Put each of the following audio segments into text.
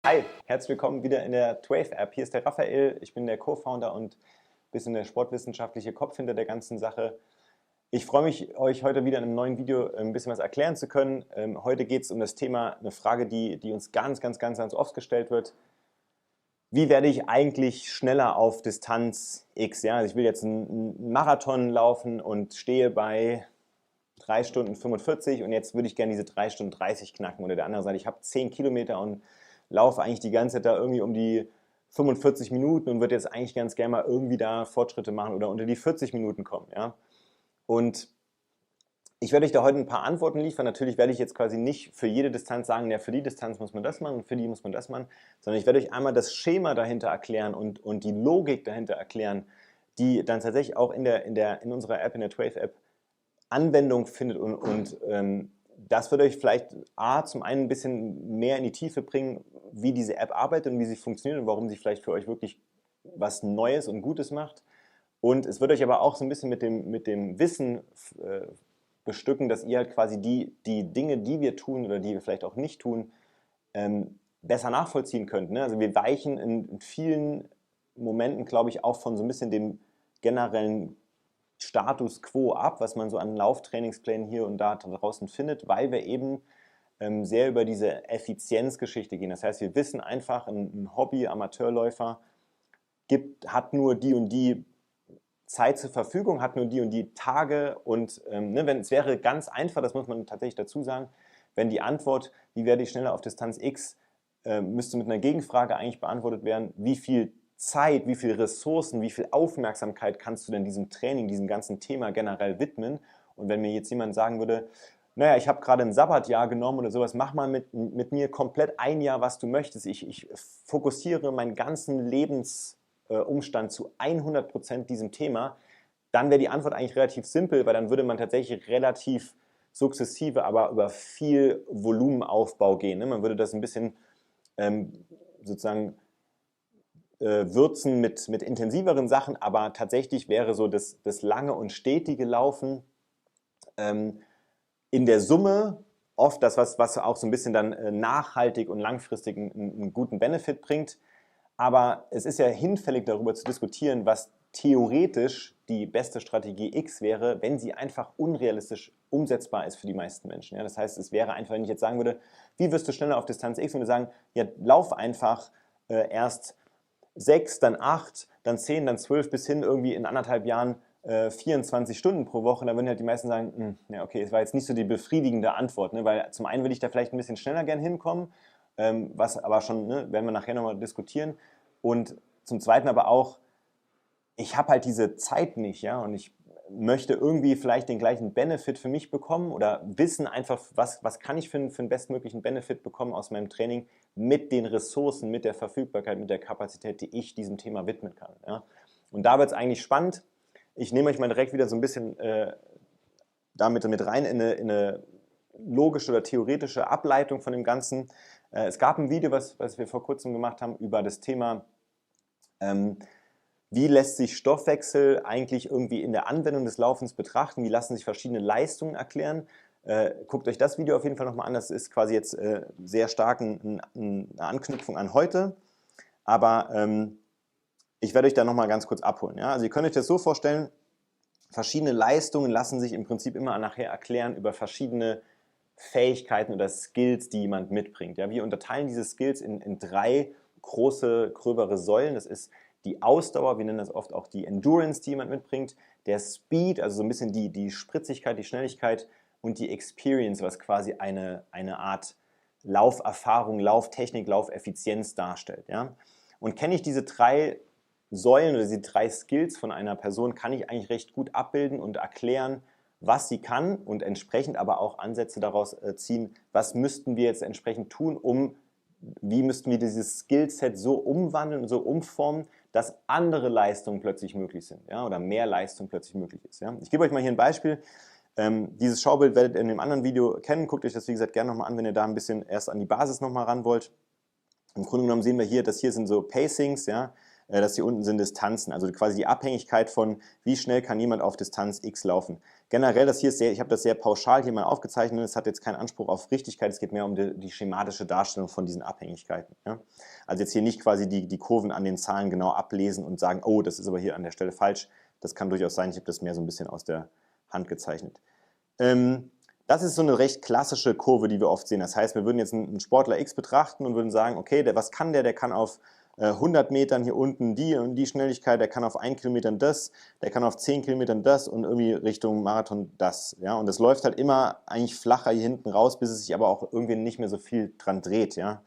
Hi, herzlich willkommen wieder in der Twave App. Hier ist der Raphael, ich bin der Co-Founder und ein bisschen der sportwissenschaftliche Kopf hinter der ganzen Sache. Ich freue mich, euch heute wieder in einem neuen Video ein bisschen was erklären zu können. Heute geht es um das Thema, eine Frage, die uns ganz oft gestellt wird. Wie werde ich eigentlich schneller auf Distanz X? Ja, also ich will jetzt einen Marathon laufen und stehe bei 3 Stunden 45 und jetzt würde ich gerne diese 3 Stunden 30 knacken. Oder der andere sagt, ich habe 10 Kilometer und laufe eigentlich die ganze Zeit da irgendwie um die 45 Minuten und würde jetzt eigentlich ganz gerne mal irgendwie da Fortschritte machen oder unter die 40 Minuten kommen. Ja? Und ich werde euch da heute ein paar Antworten liefern. Natürlich werde ich jetzt quasi nicht für jede Distanz sagen, ja, für die Distanz muss man das machen und für die muss man das machen, sondern ich werde euch einmal das Schema dahinter erklären und die Logik dahinter erklären, die dann tatsächlich auch in unserer App, in der Twave App, Anwendung findet und das wird euch vielleicht zum einen ein bisschen mehr in die Tiefe bringen, wie diese App arbeitet und wie sie funktioniert und warum sie vielleicht für euch wirklich was Neues und Gutes macht. Und es wird euch aber auch so ein bisschen mit dem Wissen bestücken, dass ihr halt quasi die Dinge, die wir tun oder die wir vielleicht auch nicht tun, besser nachvollziehen könnt. Ne? Also wir weichen in vielen Momenten, glaube ich, auch von so ein bisschen dem generellen Status quo ab, was man so an Lauftrainingsplänen hier und da draußen findet, weil wir eben sehr über diese Effizienzgeschichte gehen. Das heißt, wir wissen einfach, ein Hobby-Amateurläufer hat nur die und die Zeit zur Verfügung, hat nur die und die Tage und wenn es wäre ganz einfach, das muss man tatsächlich dazu sagen, wenn die Antwort, wie werde ich schneller auf Distanz X, müsste mit einer Gegenfrage eigentlich beantwortet werden, wie viel Zeit, wie viele Ressourcen, wie viel Aufmerksamkeit kannst du denn diesem Training, diesem ganzen Thema generell widmen? Und wenn mir jetzt jemand sagen würde, naja, ich habe gerade ein Sabbatjahr genommen oder sowas, mach mal mit mir komplett ein Jahr, was du möchtest. Ich fokussiere meinen ganzen Lebensumstand zu 100% diesem Thema, dann wäre die Antwort eigentlich relativ simpel, weil dann würde man tatsächlich relativ sukzessive, aber über viel Volumenaufbau gehen. Ne? Man würde das ein bisschen sozusagen würzen mit intensiveren Sachen, aber tatsächlich wäre so das lange und stetige Laufen in der Summe oft das, was auch so ein bisschen dann nachhaltig und langfristig einen guten Benefit bringt. Aber es ist ja hinfällig darüber zu diskutieren, was theoretisch die beste Strategie X wäre, wenn sie einfach unrealistisch umsetzbar ist für die meisten Menschen. Ja, das heißt, es wäre einfach, wenn ich jetzt sagen würde, wie wirst du schneller auf Distanz X, und wir sagen, ja, lauf einfach erst 6, dann 8, dann 10, dann 12 bis hin irgendwie in 1,5 Jahren 24 Stunden pro Woche, dann würden halt die meisten sagen, ja okay, es war jetzt nicht so die befriedigende Antwort, ne? Weil zum einen will ich da vielleicht ein bisschen schneller gern hinkommen, was aber schon, ne, werden wir nachher nochmal diskutieren, und zum zweiten aber auch, ich habe halt diese Zeit nicht, ja, und ich möchte irgendwie vielleicht den gleichen Benefit für mich bekommen oder wissen einfach, was kann ich für einen bestmöglichen Benefit bekommen aus meinem Training mit den Ressourcen, mit der Verfügbarkeit, mit der Kapazität, die ich diesem Thema widmen kann. Ja. Und da wird es eigentlich spannend. Ich nehme euch mal direkt wieder so ein bisschen damit mit rein in eine logische oder theoretische Ableitung von dem Ganzen. Es gab ein Video, was wir vor kurzem gemacht haben, über das Thema wie lässt sich Stoffwechsel eigentlich irgendwie in der Anwendung des Laufens betrachten? Wie lassen sich verschiedene Leistungen erklären? Guckt euch das Video auf jeden Fall nochmal an. Das ist quasi jetzt sehr stark eine Anknüpfung an heute. Aber ich werde euch da nochmal ganz kurz abholen. Ja? Also ihr könnt euch das so vorstellen, verschiedene Leistungen lassen sich im Prinzip immer nachher erklären über verschiedene Fähigkeiten oder Skills, die jemand mitbringt. Ja? Wir unterteilen diese Skills in 3 große, gröbere Säulen. Das ist die Ausdauer, wir nennen das oft auch die Endurance, die jemand mitbringt, der Speed, also so ein bisschen die Spritzigkeit, die Schnelligkeit, und die Experience, was quasi eine Art Lauferfahrung, Lauftechnik, Laufeffizienz darstellt. Ja? Und kenne ich diese 3 Säulen oder diese 3 Skills von einer Person, kann ich eigentlich recht gut abbilden und erklären, was sie kann, und entsprechend aber auch Ansätze daraus ziehen, was müssten wir jetzt entsprechend tun, wie müssten wir dieses Skillset so umwandeln und so umformen, dass andere Leistungen plötzlich möglich sind, ja, oder mehr Leistung plötzlich möglich ist. Ja. Ich gebe euch mal hier ein Beispiel. Dieses Schaubild werdet ihr in dem anderen Video kennen. Guckt euch das, wie gesagt, gerne nochmal an, wenn ihr da ein bisschen erst an die Basis nochmal ran wollt. Im Grunde genommen sehen wir hier, das hier sind so Pacings, ja, das hier unten sind Distanzen, also quasi die Abhängigkeit von, wie schnell kann jemand auf Distanz x laufen. Generell, das hier ist ich habe das sehr pauschal hier mal aufgezeichnet, es hat jetzt keinen Anspruch auf Richtigkeit, es geht mehr um die schematische Darstellung von diesen Abhängigkeiten. Ja? Also jetzt hier nicht quasi die Kurven an den Zahlen genau ablesen und sagen, oh, das ist aber hier an der Stelle falsch. Das kann durchaus sein, ich habe das mehr so ein bisschen aus der Hand gezeichnet. Das ist so eine recht klassische Kurve, die wir oft sehen. Das heißt, wir würden jetzt einen Sportler X betrachten und würden sagen, okay, was kann der? Der kann auf 100 Metern hier unten die und die Schnelligkeit, der kann auf 1 Kilometern das, der kann auf 10 Kilometern das und irgendwie Richtung Marathon das. Ja? Und das läuft halt immer eigentlich flacher hier hinten raus, bis es sich aber auch irgendwie nicht mehr so viel dran dreht. Ja?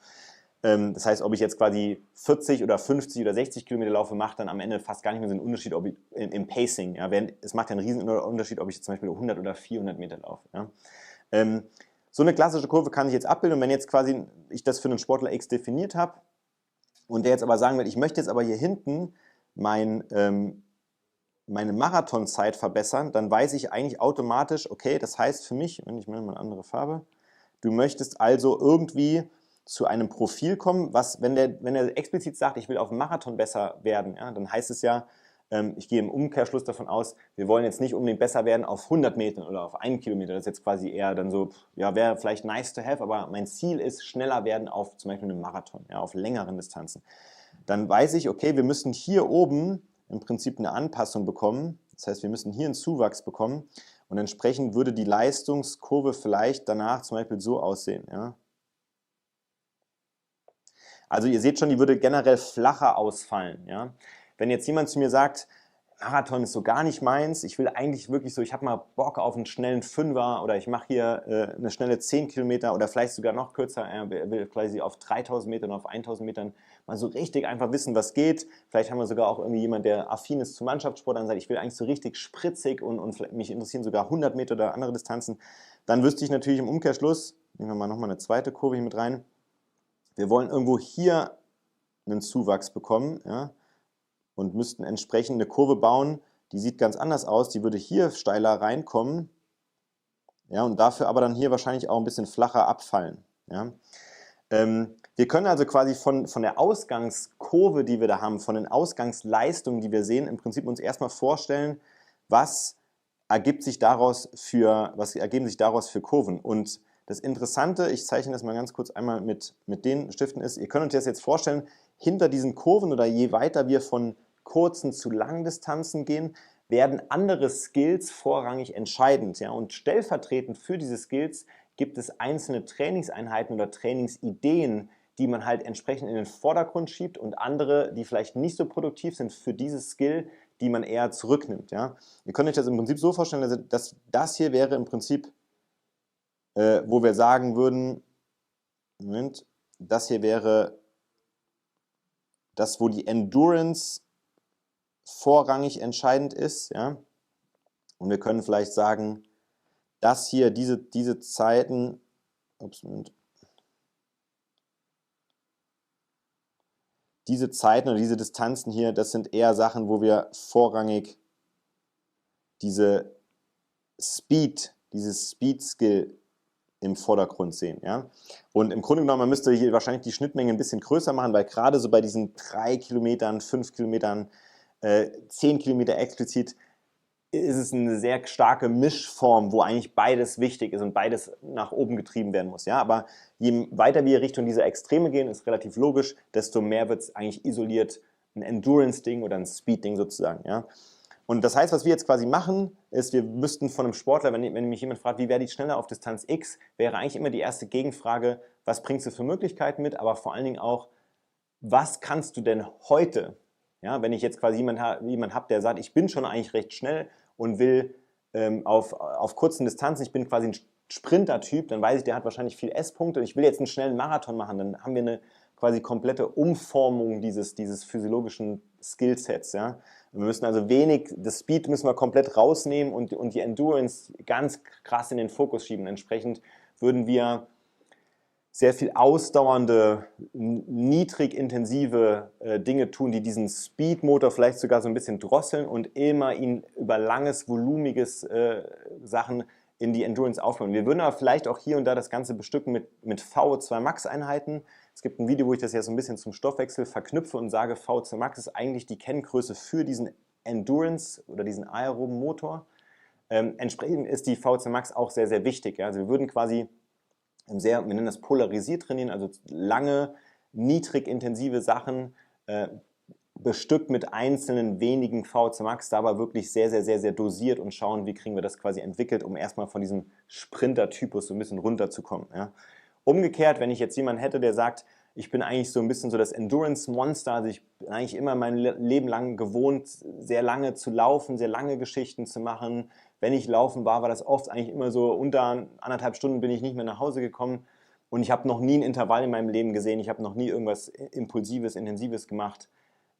Das heißt, ob ich jetzt quasi 40 oder 50 oder 60 Kilometer laufe, macht dann am Ende fast gar nicht mehr so einen Unterschied ob ich, im Pacing. Ja? Es macht ja einen riesen Unterschied, ob ich jetzt zum Beispiel 100 oder 400 Meter laufe. Ja? So eine klassische Kurve kann ich jetzt abbilden und wenn jetzt quasi ich das für einen Sportler X definiert habe, und der jetzt aber sagen will, ich möchte jetzt aber hier hinten meine Marathonzeit verbessern, dann weiß ich eigentlich automatisch, okay, das heißt für mich, wenn ich mal eine andere Farbe, du möchtest also irgendwie zu einem Profil kommen, was, wenn der explizit sagt, ich will auf Marathon besser werden, ja, dann heißt es ja, ich gehe im Umkehrschluss davon aus, wir wollen jetzt nicht unbedingt besser werden auf 100 Metern oder auf 1 Kilometer. Das ist jetzt quasi eher dann so, ja, wäre vielleicht nice to have, aber mein Ziel ist schneller werden auf zum Beispiel einem Marathon, ja, auf längeren Distanzen. Dann weiß ich, okay, wir müssen hier oben im Prinzip eine Anpassung bekommen. Das heißt, wir müssen hier einen Zuwachs bekommen und entsprechend würde die Leistungskurve vielleicht danach zum Beispiel so aussehen. Ja. Also ihr seht schon, die würde generell flacher ausfallen. Ja. Wenn jetzt jemand zu mir sagt, Marathon ist so gar nicht meins, ich will eigentlich wirklich so, ich habe mal Bock auf einen schnellen Fünfer oder ich mache hier eine schnelle 10 Kilometer oder vielleicht sogar noch kürzer, will quasi auf 3000 Metern oder auf 1000 Metern mal so richtig einfach wissen, was geht. Vielleicht haben wir sogar auch irgendwie jemanden, der affin ist zu Mannschaftssport und sagt, ich will eigentlich so richtig spritzig und mich interessieren sogar 100 Meter oder andere Distanzen. Dann wüsste ich natürlich im Umkehrschluss, nehmen wir mal nochmal eine zweite Kurve hier mit rein, wir wollen irgendwo hier einen Zuwachs bekommen, ja, und müssten entsprechend eine Kurve bauen, die sieht ganz anders aus, die würde hier steiler reinkommen, ja, und dafür aber dann hier wahrscheinlich auch ein bisschen flacher abfallen. Ja. Wir können also quasi von der Ausgangskurve, die wir da haben, von den Ausgangsleistungen, die wir sehen, im Prinzip uns erstmal vorstellen, was ergeben sich daraus für Kurven. Und das Interessante, ich zeichne das mal ganz kurz einmal mit den Stiften, ist, ihr könnt euch das jetzt vorstellen, hinter diesen Kurven oder je weiter wir von kurzen zu langen Distanzen gehen, werden andere Skills vorrangig entscheidend. Ja? Und stellvertretend für diese Skills gibt es einzelne Trainingseinheiten oder Trainingsideen, die man halt entsprechend in den Vordergrund schiebt und andere, die vielleicht nicht so produktiv sind für dieses Skill, die man eher zurücknimmt. Ja? Ihr könnt euch das im Prinzip so vorstellen, dass das hier wäre im Prinzip, wo wir sagen würden, Moment, das hier wäre das, wo die Endurance vorrangig entscheidend ist. Ja? Und wir können vielleicht sagen, das hier, diese Zeiten, diese Zeiten oder diese Distanzen hier, das sind eher Sachen, wo wir vorrangig dieses Speed-Skill im Vordergrund sehen. Ja? Und im Grunde genommen, man müsste hier wahrscheinlich die Schnittmenge ein bisschen größer machen, weil gerade so bei diesen 3 Kilometern, 5 Kilometern, 10 Kilometer explizit, ist es eine sehr starke Mischform, wo eigentlich beides wichtig ist und beides nach oben getrieben werden muss. Ja? Aber je weiter wir Richtung dieser Extreme gehen, ist relativ logisch, desto mehr wird es eigentlich isoliert ein Endurance-Ding oder ein Speed-Ding sozusagen. Ja? Und das heißt, was wir jetzt quasi machen, ist, wir müssten von einem Sportler, wenn mich jemand fragt, wie werde ich schneller auf Distanz X, wäre eigentlich immer die erste Gegenfrage, was bringst du für Möglichkeiten mit, aber vor allen Dingen auch, was kannst du denn heute? Ja, wenn ich jetzt quasi jemanden habe, der sagt, ich bin schon eigentlich recht schnell und will auf kurzen Distanzen, ich bin quasi ein Sprinter-Typ, dann weiß ich, der hat wahrscheinlich viel S-Punkte und ich will jetzt einen schnellen Marathon machen, dann haben wir eine quasi komplette Umformung dieses physiologischen Skillsets. Ja? Wir müssen also das Speed müssen wir komplett rausnehmen und die Endurance ganz krass in den Fokus schieben. Entsprechend würden wir sehr viel ausdauernde, niedrig intensive Dinge tun, die diesen Speedmotor vielleicht sogar so ein bisschen drosseln und immer ihn über langes, volumiges Sachen in die Endurance aufbauen. Wir würden aber vielleicht auch hier und da das Ganze bestücken mit VO2 Max Einheiten. Es gibt ein Video, wo ich das ja so ein bisschen zum Stoffwechsel verknüpfe und sage, VO2 Max ist eigentlich die Kenngröße für diesen Endurance oder diesen aeroben Motor. Entsprechend ist die VO2 Max auch sehr, sehr wichtig. Ja? Also wir würden quasi wir nennen das polarisiert trainieren, also lange, niedrig intensive Sachen, bestückt mit einzelnen wenigen VO2 Max, dabei wirklich sehr, sehr, sehr, sehr dosiert und schauen, wie kriegen wir das quasi entwickelt, um erstmal von diesem Sprinter-Typus so ein bisschen runterzukommen. Ja. Umgekehrt, wenn ich jetzt jemanden hätte, der sagt, ich bin eigentlich so ein bisschen so das Endurance-Monster, also ich bin eigentlich immer mein Leben lang gewohnt, sehr lange zu laufen, sehr lange Geschichten zu machen. Wenn ich laufen war, war das oft eigentlich immer so, unter 1,5 Stunden bin ich nicht mehr nach Hause gekommen und ich habe noch nie ein Intervall in meinem Leben gesehen, ich habe noch nie irgendwas Impulsives, Intensives gemacht.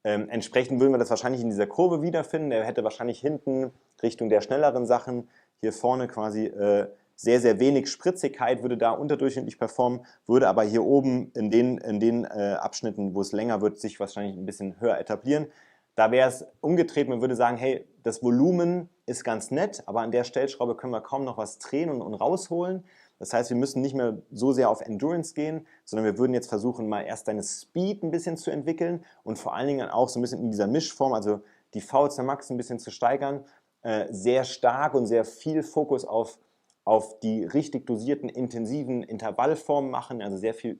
Entsprechend würden wir das wahrscheinlich in dieser Kurve wiederfinden. Er hätte wahrscheinlich hinten Richtung der schnelleren Sachen, hier vorne quasi sehr, sehr wenig Spritzigkeit, würde da unterdurchschnittlich performen, würde aber hier oben in den Abschnitten, wo es länger wird, sich wahrscheinlich ein bisschen höher etablieren. Da wäre es umgedreht, man würde sagen, hey, das Volumen ist ganz nett, aber an der Stellschraube können wir kaum noch was drehen und rausholen. Das heißt, wir müssen nicht mehr so sehr auf Endurance gehen, sondern wir würden jetzt versuchen, mal erst deine Speed ein bisschen zu entwickeln und vor allen Dingen auch so ein bisschen in dieser Mischform, also die VO2 Max ein bisschen zu steigern, sehr stark und sehr viel Fokus auf die richtig dosierten, intensiven Intervallformen machen, also sehr viel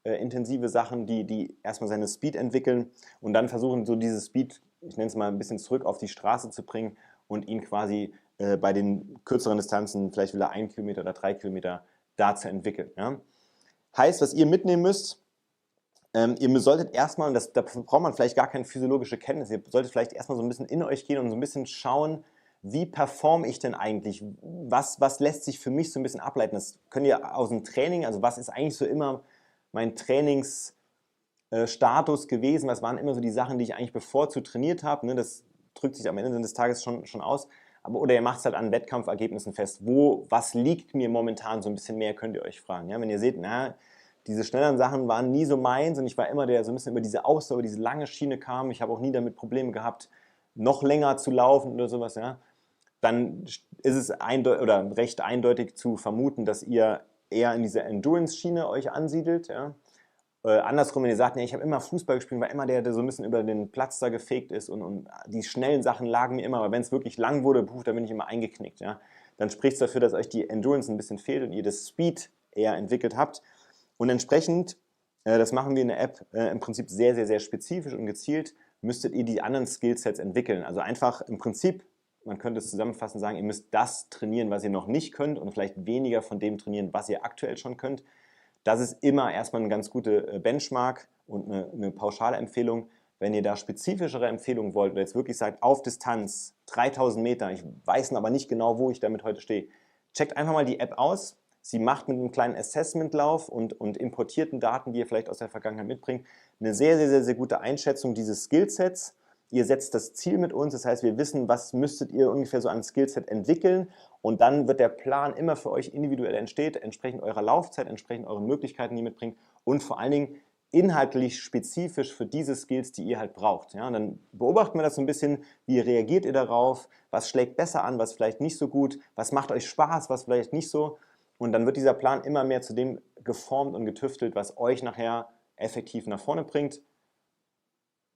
intensive Sachen, die erstmal seine Speed entwickeln und dann versuchen, so diese Speed, ich nenne es mal ein bisschen zurück auf die Straße zu bringen und ihn quasi bei den kürzeren Distanzen, vielleicht wieder 1 Kilometer oder 3 Kilometer, da zu entwickeln. Ja? Heißt, was ihr mitnehmen müsst, ihr solltet erstmal, und da braucht man vielleicht gar keine physiologische Kenntnis, ihr solltet vielleicht erstmal so ein bisschen in euch gehen und so ein bisschen schauen, wie performe ich denn eigentlich? Was lässt sich für mich so ein bisschen ableiten? Das könnt ihr aus dem Training, also was ist eigentlich so immer mein Trainingsstatus gewesen? Was waren immer so die Sachen, die ich eigentlich bevorzugt trainiert habe? Ne? Das drückt sich am Ende des Tages schon aus. Oder ihr macht es halt an Wettkampfergebnissen fest. Was liegt mir momentan so ein bisschen mehr, könnt ihr euch fragen. Ja? Wenn ihr seht, diese schnelleren Sachen waren nie so meins und ich war immer der, der so ein bisschen über diese Ausdauer, über diese lange Schiene kam. Ich habe auch nie damit Probleme gehabt, noch länger zu laufen oder sowas. Ja? Dann ist es recht eindeutig zu vermuten, dass ihr eher in dieser Endurance-Schiene euch ansiedelt. Ja? Andersrum, wenn ihr sagt, nee, ich habe immer Fußball gespielt, war immer der so ein bisschen über den Platz da gefegt ist und die schnellen Sachen lagen mir immer, aber wenn es wirklich lang wurde, da bin ich immer eingeknickt. Ja? Dann spricht es dafür, dass euch die Endurance ein bisschen fehlt und ihr das Speed eher entwickelt habt. Und entsprechend, das machen wir in der App im Prinzip sehr, sehr, sehr spezifisch und gezielt, müsstet ihr die anderen Skillsets entwickeln. Also einfach im Prinzip, man könnte es zusammenfassend sagen, ihr müsst das trainieren, was ihr noch nicht könnt und vielleicht weniger von dem trainieren, was ihr aktuell schon könnt. Das ist immer erstmal eine ganz gute Benchmark und eine pauschale Empfehlung. Wenn ihr da spezifischere Empfehlungen wollt oder jetzt wirklich sagt, auf Distanz 3000 Meter, ich weiß aber nicht genau, wo ich damit heute stehe, checkt einfach mal die App aus. Sie macht mit einem kleinen Assessmentlauf und importierten Daten, die ihr vielleicht aus der Vergangenheit mitbringt, eine sehr, sehr, sehr, sehr gute Einschätzung dieses Skillsets. Ihr setzt das Ziel mit uns, das heißt, wir wissen, was müsstet ihr ungefähr so an Skillset entwickeln und dann wird der Plan immer für euch individuell entsteht, entsprechend eurer Laufzeit, entsprechend euren Möglichkeiten, die ihr mitbringt und vor allen Dingen inhaltlich spezifisch für diese Skills, die ihr halt braucht. Ja, und dann beobachten wir das so ein bisschen, wie reagiert ihr darauf, was schlägt besser an, was vielleicht nicht so gut, was macht euch Spaß, was vielleicht nicht so und dann wird dieser Plan immer mehr zu dem geformt und getüftelt, was euch nachher effektiv nach vorne bringt.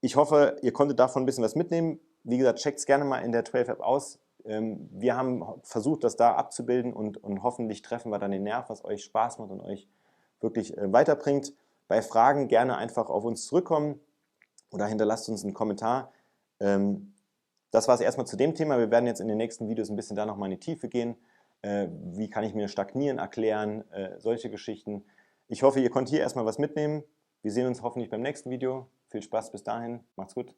Ich hoffe, ihr konntet davon ein bisschen was mitnehmen. Wie gesagt, checkt es gerne mal in der 12-App aus. Wir haben versucht, das da abzubilden und hoffentlich treffen wir dann den Nerv, was euch Spaß macht und euch wirklich weiterbringt. Bei Fragen gerne einfach auf uns zurückkommen oder hinterlasst uns einen Kommentar. Das war es erstmal zu dem Thema. Wir werden jetzt in den nächsten Videos ein bisschen da nochmal in die Tiefe gehen. Wie kann ich mir Stagnieren erklären, solche Geschichten. Ich hoffe, ihr konntet hier erstmal was mitnehmen. Wir sehen uns hoffentlich beim nächsten Video. Viel Spaß bis dahin. Macht's gut.